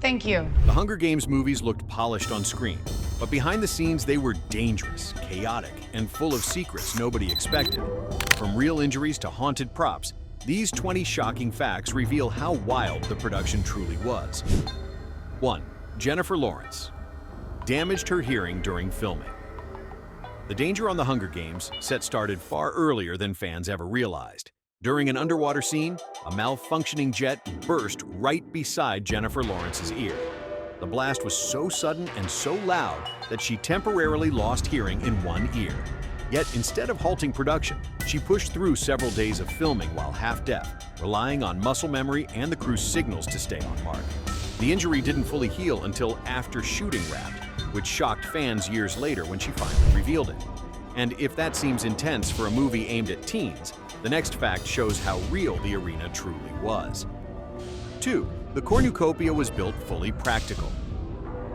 Thank you. The Hunger Games movies looked polished on screen, but behind the scenes they were dangerous, chaotic, and full of secrets nobody expected. From real injuries to haunted props, these 20 shocking facts reveal how wild the production truly was. 1. Jennifer Lawrence damaged her hearing during filming. The danger on the Hunger Games set started far earlier than fans ever realized. During an underwater scene, a malfunctioning jet burst right beside Jennifer Lawrence's ear. The blast was so sudden and so loud that she temporarily lost hearing in one ear. Yet instead of halting production, she pushed through several days of filming while half-deaf, relying on muscle memory and the crew's signals to stay on mark. The injury didn't fully heal until after shooting wrapped, which shocked fans years later when she finally revealed it. And if that seems intense for a movie aimed at teens, the next fact shows how real the arena truly was. 2. The cornucopia was built fully practical.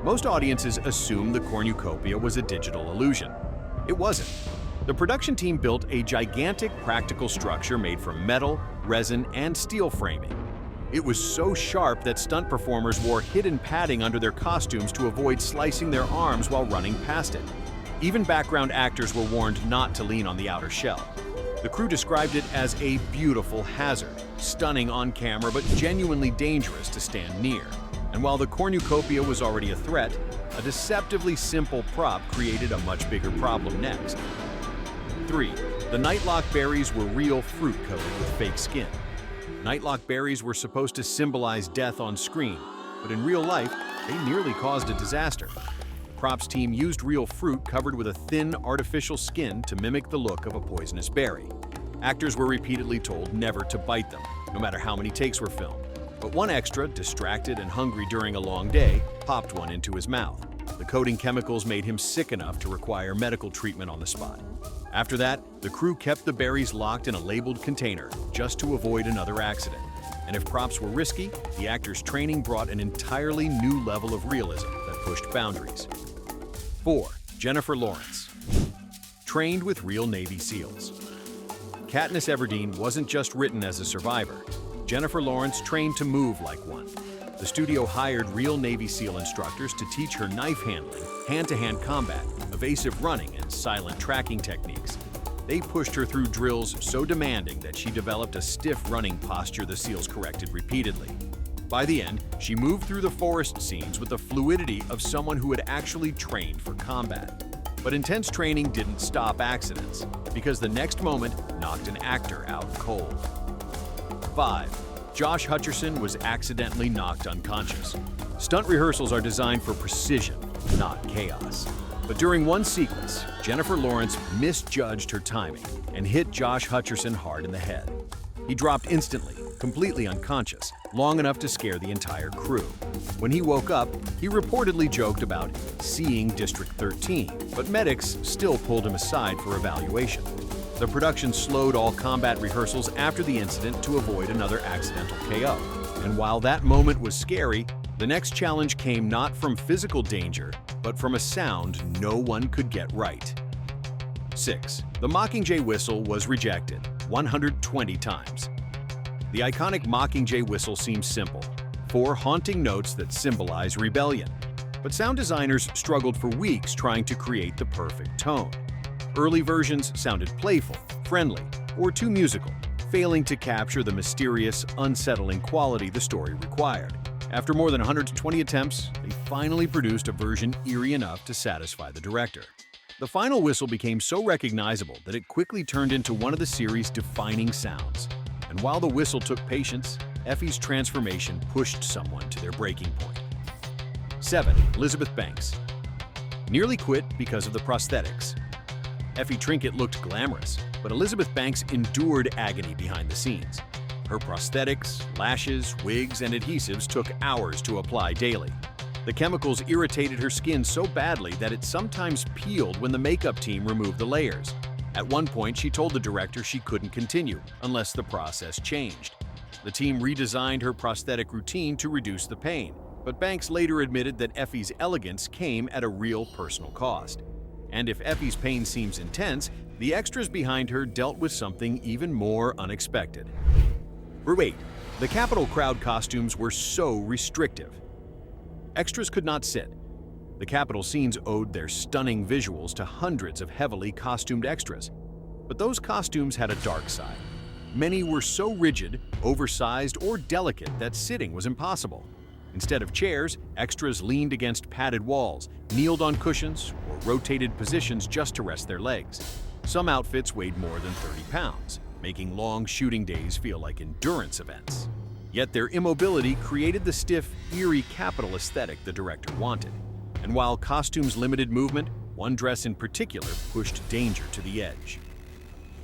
Most audiences assume the cornucopia was a digital illusion. It wasn't. The production team built a gigantic practical structure made from metal, resin, and steel framing. It was so sharp that stunt performers wore hidden padding under their costumes to avoid slicing their arms while running past it. Even background actors were warned not to lean on the outer shell. The crew described it as a beautiful hazard, stunning on camera but genuinely dangerous to stand near. And while the cornucopia was already a threat, a deceptively simple prop created a much bigger problem next. 3. The Nightlock berries were real fruit coated with fake skin. Nightlock berries were supposed to symbolize death on screen, but in real life, they nearly caused a disaster. The props team used real fruit covered with a thin, artificial skin to mimic the look of a poisonous berry. Actors were repeatedly told never to bite them, no matter how many takes were filmed. But one extra, distracted and hungry during a long day, popped one into his mouth. The coating chemicals made him sick enough to require medical treatment on the spot. After that, the crew kept the berries locked in a labeled container just to avoid another accident. And if props were risky, the actors' training brought an entirely new level of realism that pushed boundaries. 4. Jennifer Lawrence trained with real Navy SEALs. Katniss Everdeen wasn't just written as a survivor. Jennifer Lawrence trained to move like one. The studio hired real Navy SEAL instructors to teach her knife handling, hand-to-hand combat, evasive running, and silent tracking techniques. They pushed her through drills so demanding that she developed a stiff running posture the SEALs corrected repeatedly. By the end, she moved through the forest scenes with the fluidity of someone who had actually trained for combat. But intense training didn't stop accidents, because the next moment knocked an actor out cold. 5. Josh Hutcherson was accidentally knocked unconscious. Stunt rehearsals are designed for precision, not chaos. But during one sequence, Jennifer Lawrence misjudged her timing and hit Josh Hutcherson hard in the head. He dropped instantly, completely unconscious, long enough to scare the entire crew. When he woke up, he reportedly joked about seeing District 13, but medics still pulled him aside for evaluation. The production slowed all combat rehearsals after the incident to avoid another accidental KO. And while that moment was scary, the next challenge came not from physical danger, but from a sound no one could get right. 6. The Mockingjay whistle was rejected 120 times. The iconic Mockingjay whistle seems simple, 4 haunting notes that symbolize rebellion. But sound designers struggled for weeks trying to create the perfect tone. Early versions sounded playful, friendly, or too musical, failing to capture the mysterious, unsettling quality the story required. After more than 120 attempts, they finally produced a version eerie enough to satisfy the director. The final whistle became so recognizable that it quickly turned into one of the series' defining sounds. And while the whistle took patience, Effie's transformation pushed someone to their breaking point. 7. Elizabeth Banks nearly quit because of the prosthetics. Effie Trinket looked glamorous, but Elizabeth Banks endured agony behind the scenes. Her prosthetics, lashes, wigs, and adhesives took hours to apply daily. The chemicals irritated her skin so badly that it sometimes peeled when the makeup team removed the layers. At one point, she told the director she couldn't continue unless the process changed. The team redesigned her prosthetic routine to reduce the pain, but Banks later admitted that Effie's elegance came at a real personal cost. And if Effie's pain seems intense, the extras behind her dealt with something even more unexpected. 8. The Capitol crowd costumes were so restrictive. Extras could not sit. The Capitol scenes owed their stunning visuals to hundreds of heavily costumed extras. But those costumes had a dark side. Many were so rigid, oversized, or delicate that sitting was impossible. Instead of chairs, extras leaned against padded walls, kneeled on cushions, or rotated positions just to rest their legs. Some outfits weighed more than 30 pounds, making long shooting days feel like endurance events. Yet their immobility created the stiff, eerie Capitol aesthetic the director wanted. And while costumes limited movement, one dress in particular pushed danger to the edge.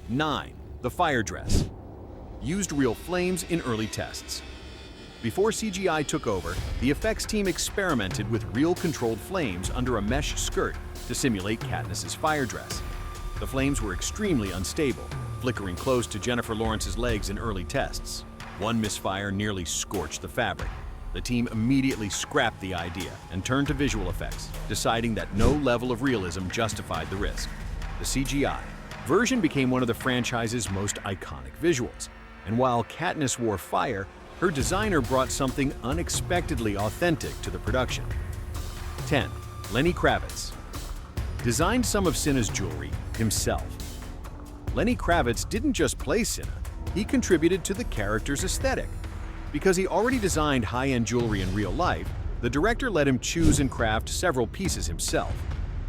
9. The fire dress. Used real flames in early tests. Before CGI took over, the effects team experimented with real controlled flames under a mesh skirt to simulate Katniss's fire dress. The flames were extremely unstable, flickering close to Jennifer Lawrence's legs in early tests. One misfire nearly scorched the fabric. The team immediately scrapped the idea and turned to visual effects, deciding that no level of realism justified the risk. The CGI version became one of the franchise's most iconic visuals, and while Katniss wore fire, her designer brought something unexpectedly authentic to the production. 10. Lenny Kravitz designed some of Cinna's jewelry himself. Lenny Kravitz didn't just play Cinna, he contributed to the character's aesthetic. Because he already designed high-end jewelry in real life, the director let him choose and craft several pieces himself.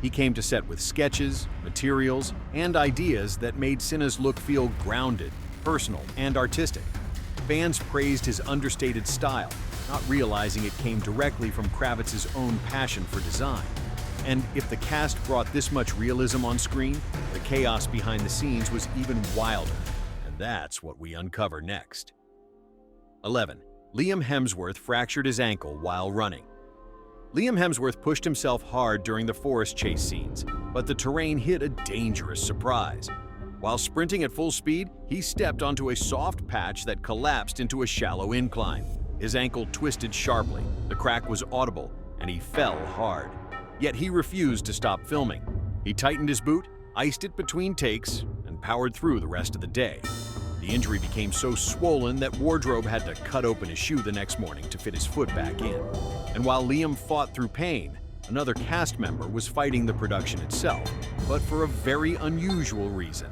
He came to set with sketches, materials, and ideas that made Cinna's look feel grounded, personal, and artistic. Fans praised his understated style, not realizing it came directly from Kravitz's own passion for design. And if the cast brought this much realism on screen, the chaos behind the scenes was even wilder. And that's what we uncover next. 11. Liam Hemsworth fractured his ankle while running. Liam Hemsworth pushed himself hard during the forest chase scenes, but the terrain hid a dangerous surprise. While sprinting at full speed, he stepped onto a soft patch that collapsed into a shallow incline. His ankle twisted sharply, the crack was audible, and he fell hard. Yet he refused to stop filming. He tightened his boot, iced it between takes, and powered through the rest of the day. The injury became so swollen that Wardrobe had to cut open his shoe the next morning to fit his foot back in. And while Liam fought through pain, another cast member was fighting the production itself, but for a very unusual reason.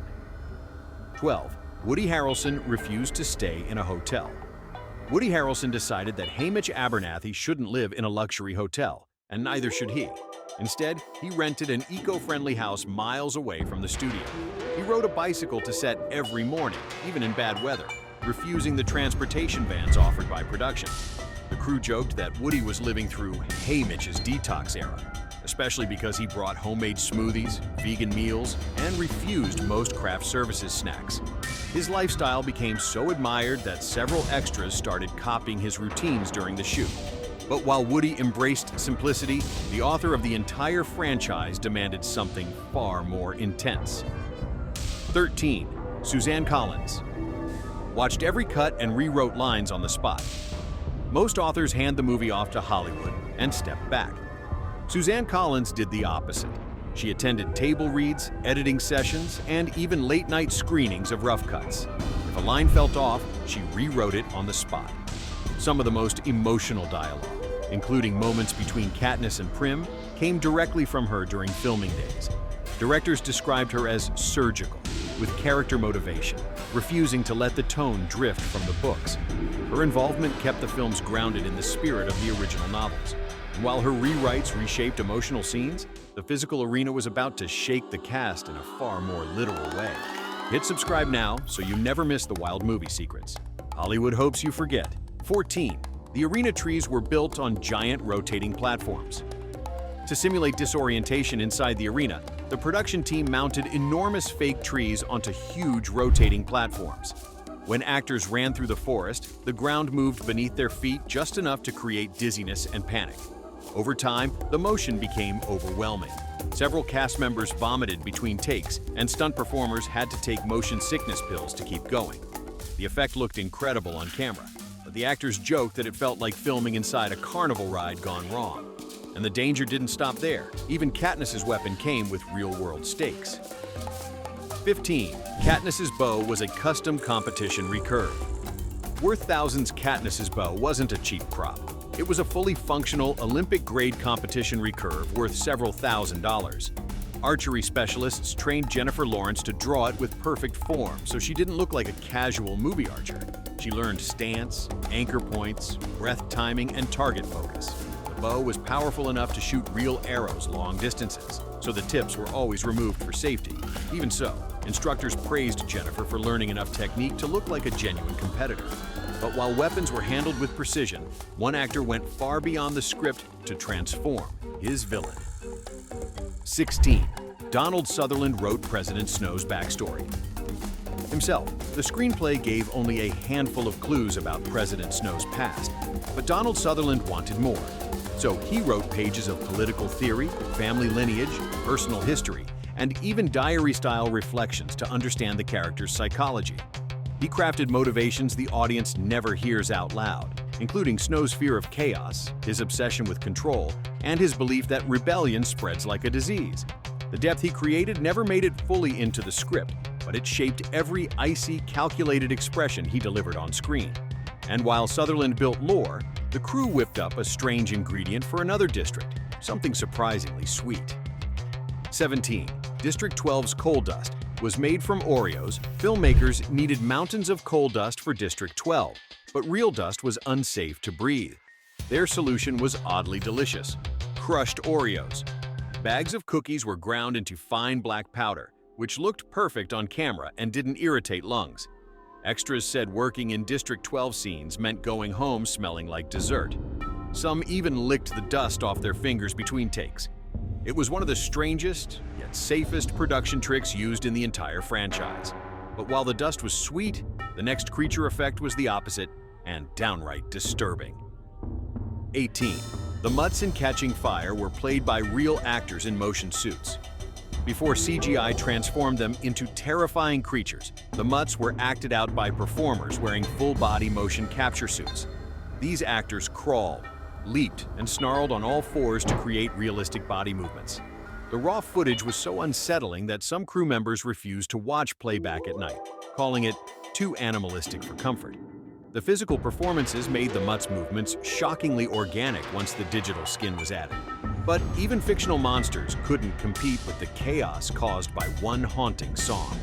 12. Woody Harrelson refused to stay in a hotel. Woody Harrelson decided that Hamish Abernathy shouldn't live in a luxury hotel, and neither should he. Instead, he rented an eco-friendly house miles away from the studio. He rode a bicycle to set every morning, even in bad weather, refusing the transportation vans offered by production. The crew joked that Woody was living through Hamish's detox era, especially because he brought homemade smoothies, vegan meals, and refused most craft services snacks. His lifestyle became so admired that several extras started copying his routines during the shoot. But while Woody embraced simplicity, the author of the entire franchise demanded something far more intense. 13. Suzanne Collins watched every cut and rewrote lines on the spot. Most authors hand the movie off to Hollywood and step back. Suzanne Collins did the opposite. She attended table reads, editing sessions, and even late-night screenings of rough cuts. If a line felt off, she rewrote it on the spot. Some of the most emotional dialogue, including moments between Katniss and Prim, came directly from her during filming days. Directors described her as surgical, with character motivation, refusing to let the tone drift from the books. Her involvement kept the films grounded in the spirit of the original novels. And while her rewrites reshaped emotional scenes, the physical arena was about to shake the cast in a far more literal way. Hit subscribe now so you never miss the wild movie secrets. Hollywood hopes you forget. 14. The arena trees were built on giant rotating platforms. To simulate disorientation inside the arena, the production team mounted enormous fake trees onto huge rotating platforms. When actors ran through the forest, the ground moved beneath their feet just enough to create dizziness and panic. Over time, the motion became overwhelming. Several cast members vomited between takes, and stunt performers had to take motion sickness pills to keep going. The effect looked incredible on camera, but the actors joked that it felt like filming inside a carnival ride gone wrong. And the danger didn't stop there. Even Katniss's weapon came with real-world stakes. 15. Katniss's bow was a custom competition recurve. Worth thousands, Katniss's bow wasn't a cheap prop. It was a fully functional Olympic-grade competition recurve worth several $1,000s. Archery specialists trained Jennifer Lawrence to draw it with perfect form, so she didn't look like a casual movie archer. She learned stance, anchor points, breath timing, and target focus. The bow was powerful enough to shoot real arrows long distances, so the tips were always removed for safety. Even so, instructors praised Jennifer for learning enough technique to look like a genuine competitor. But while weapons were handled with precision, one actor went far beyond the script to transform his villain. 16. Donald Sutherland wrote President Snow's backstory. Himself, the screenplay gave only a handful of clues about President Snow's past, but Donald Sutherland wanted more. So he wrote pages of political theory, family lineage, personal history, and even diary-style reflections to understand the character's psychology. He crafted motivations the audience never hears out loud, including Snow's fear of chaos, his obsession with control, and his belief that rebellion spreads like a disease. The depth he created never made it fully into the script, but it shaped every icy, calculated expression he delivered on screen. And while Sutherland built lore, the crew whipped up a strange ingredient for another district, something surprisingly sweet. 17. District 12's coal dust was made from Oreos. Filmmakers needed mountains of coal dust for District 12, but real dust was unsafe to breathe. Their solution was oddly delicious: crushed Oreos. Bags of cookies were ground into fine black powder, which looked perfect on camera and didn't irritate lungs. Extras said working in District 12 scenes meant going home smelling like dessert. Some even licked the dust off their fingers between takes. It was one of the strangest, yet safest production tricks used in the entire franchise. But while the dust was sweet, the next creature effect was the opposite and downright disturbing. 18. The Mutts in Catching Fire were played by real actors in motion suits. Before CGI transformed them into terrifying creatures, the Mutts were acted out by performers wearing full-body motion capture suits. These actors crawled, leaped, and snarled on all fours to create realistic body movements. The raw footage was so unsettling that some crew members refused to watch playback at night, calling it too animalistic for comfort. The physical performances made the Mutts' movements shockingly organic once the digital skin was added. But even fictional monsters couldn't compete with the chaos caused by one haunting song.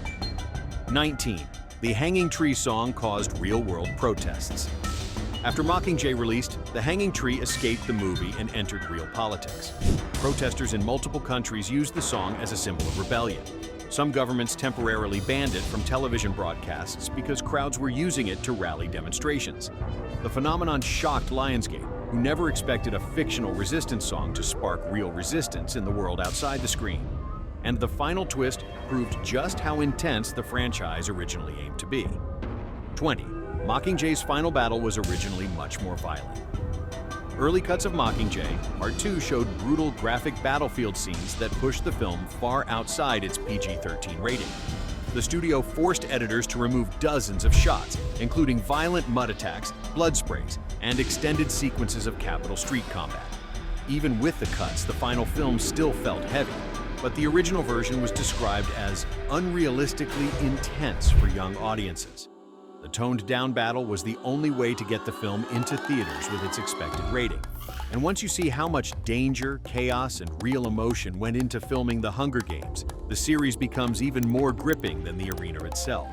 19. The Hanging Tree song caused real-world protests. After Mockingjay released, The Hanging Tree escaped the movie and entered real politics. Protesters in multiple countries used the song as a symbol of rebellion. Some governments temporarily banned it from television broadcasts because crowds were using it to rally demonstrations. The phenomenon shocked Lionsgate, who never expected a fictional resistance song to spark real resistance in the world outside the screen. And the final twist proved just how intense the franchise originally aimed to be. 20. Mockingjay's final battle was originally much more violent. Early cuts of Mockingjay, Part 2 showed brutal graphic battlefield scenes that pushed the film far outside its PG-13 rating. The studio forced editors to remove dozens of shots, including violent mud attacks, blood sprays, and extended sequences of Capitol Street combat. Even with the cuts, the final film still felt heavy, but the original version was described as unrealistically intense for young audiences. The toned-down battle was the only way to get the film into theaters with its expected rating. And once you see how much danger, chaos, and real emotion went into filming The Hunger Games, the series becomes even more gripping than the arena itself.